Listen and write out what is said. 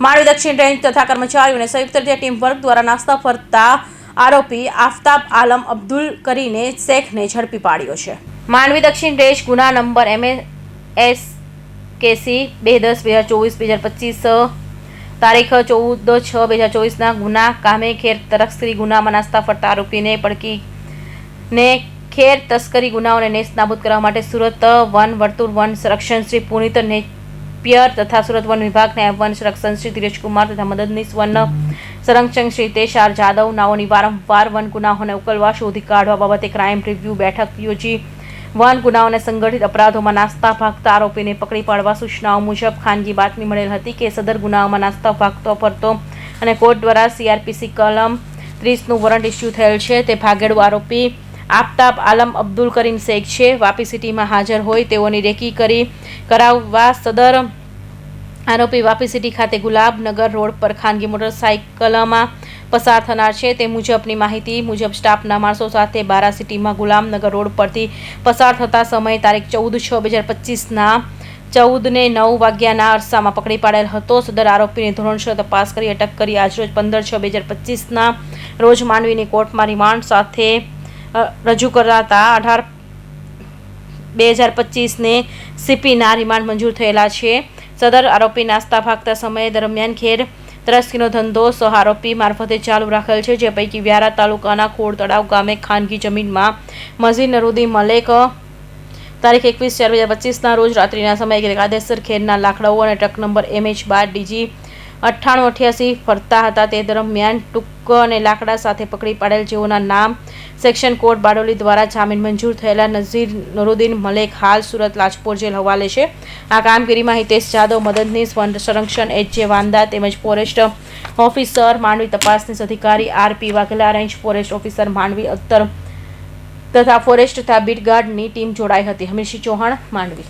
માંડવી દક્ષિણ રેન્જ તથા કર્મચારીઓને સંયુક્ત રીતે ટીમ વર્ક દ્વારા નાસ્તા ફરતા આરોપી આફતાબ આલમ અબ્દુલ કરીને શેખને ઝડપી પાડ્યો છે। માંડવી દક્ષિણ રેન્જ ગુના નંબર MSKC 210/2024 તારીખ 14/6/2024 ગુના કામે ખેર તસ્કરી ગુનામાં નાસ્તા ફરતા આરોપીને પડકીને ખેર તસ્કરી ગુનાઓને નેસ્ત નાબૂદ કરવા માટે સુરત વન વર્તુળ વન સંરક્ષણ શ્રી પુનિત નેપિયર તથા સુરત વન વિભાગના વન સંરક્ષણ શ્રી ધીરજકુમાર તથા મદદનીશ વન સંરક્ષણ શ્રી તેશાર જાદવ નાઓની વારંવાર વન ગુનાઓને ઉકેલવા શોધી કાઢવા બાબતે ક્રાઇમ રિવ્યુ બેઠક યોજી વન ગુનાઓને સંગઠિત અપરાધોમાં નાસ્તા ભાગતા આરોપીને પકડી પાડવા સૂચનાઓ મુજબ ખાનગી બાતમી મળેલ હતી કે સદર ગુનાઓમાં નાસ્તા ભાગતો ફરતો અને કોર્ટ દ્વારા CRPC કલમ 30નું વોરંટ ઇસ્યુ થયેલ છે તે ભાગેડુ આરોપી આફતાબ આલમ અબ્દુલ કરીમ શેખ છે। વાપી સિટીમાં હાજર હોય તેઓની રેકી કરાવવા સદર આરોપી વાપી સિટી ખાતે ગુલાબનગર રોડ પર ખાનગી મોટરસાઇકલમાં પસાર થનાર છે। તે મુજબની માહિતી મુજબ સ્ટાફના માણસો સાથે બારા સિટીમાં ગુલામનગર રોડ પરથી પસાર થતા સમયે તારીખ 14/6/2025ના 14:09 વાગ્યાના અરસામાં પકડી પાડેલ હતો। સદર આરોપીને ધોરણસર તપાસ કરી અટક કરી આજરોજ 15/6/2025ના રોજ માંડવીની કોર્ટમાં રિમાન્ડ સાથે રજૂ કરાતા 18/2025ને CPના રિમાન્ડ મંજૂર થયેલા છે। સદર આરોપી નાસ્તા ભાગતા સમય દરમિયાન ખેર તસ્કરીનો ધંધો સહ આરોપી મારફતે ચાલુ રાખેલ છે, જે પૈકી વ્યારા તાલુકાના ખોડ તળાવ ગામે ખાનગી જમીનમાં મઝીદ નરૂદ્દીન મલેક તારીખ 21/4/2025ના રોજ રાત્રિના સમયે ગેરકાયદેસર ખેરના લાકડાઓ અને ટ્રક નંબર MH12DG 9888 ફરતા હતા। તે દરમિયાન ટૂંક અને લાકડા સાથે પકડી પાડેલ જેઓના નામ સેક્શન કોર્ટ બારડોલી દ્વારા જામીન મંજૂર થયેલા નઝીર નરૂદ્દીન મલેક હાલ સુરત લાજપોર જેલ હવાલે છે। આ કામગીરીમાં હિતેશ જાદવ, મદદનીશ વન સંરક્ષણ HJ વાંદા તેમજ ફોરેસ્ટ ઓફિસર માંડવી, તપાસનીશ અધિકારી RP Vaghela, range forest officer Mandvi Akhtar તથા ફોરેસ્ટ તથા બીટ ગાર્ડની ટીમ જોડાઈ હતી। હમીરસિંહ ચૌહાણ, માંડવી।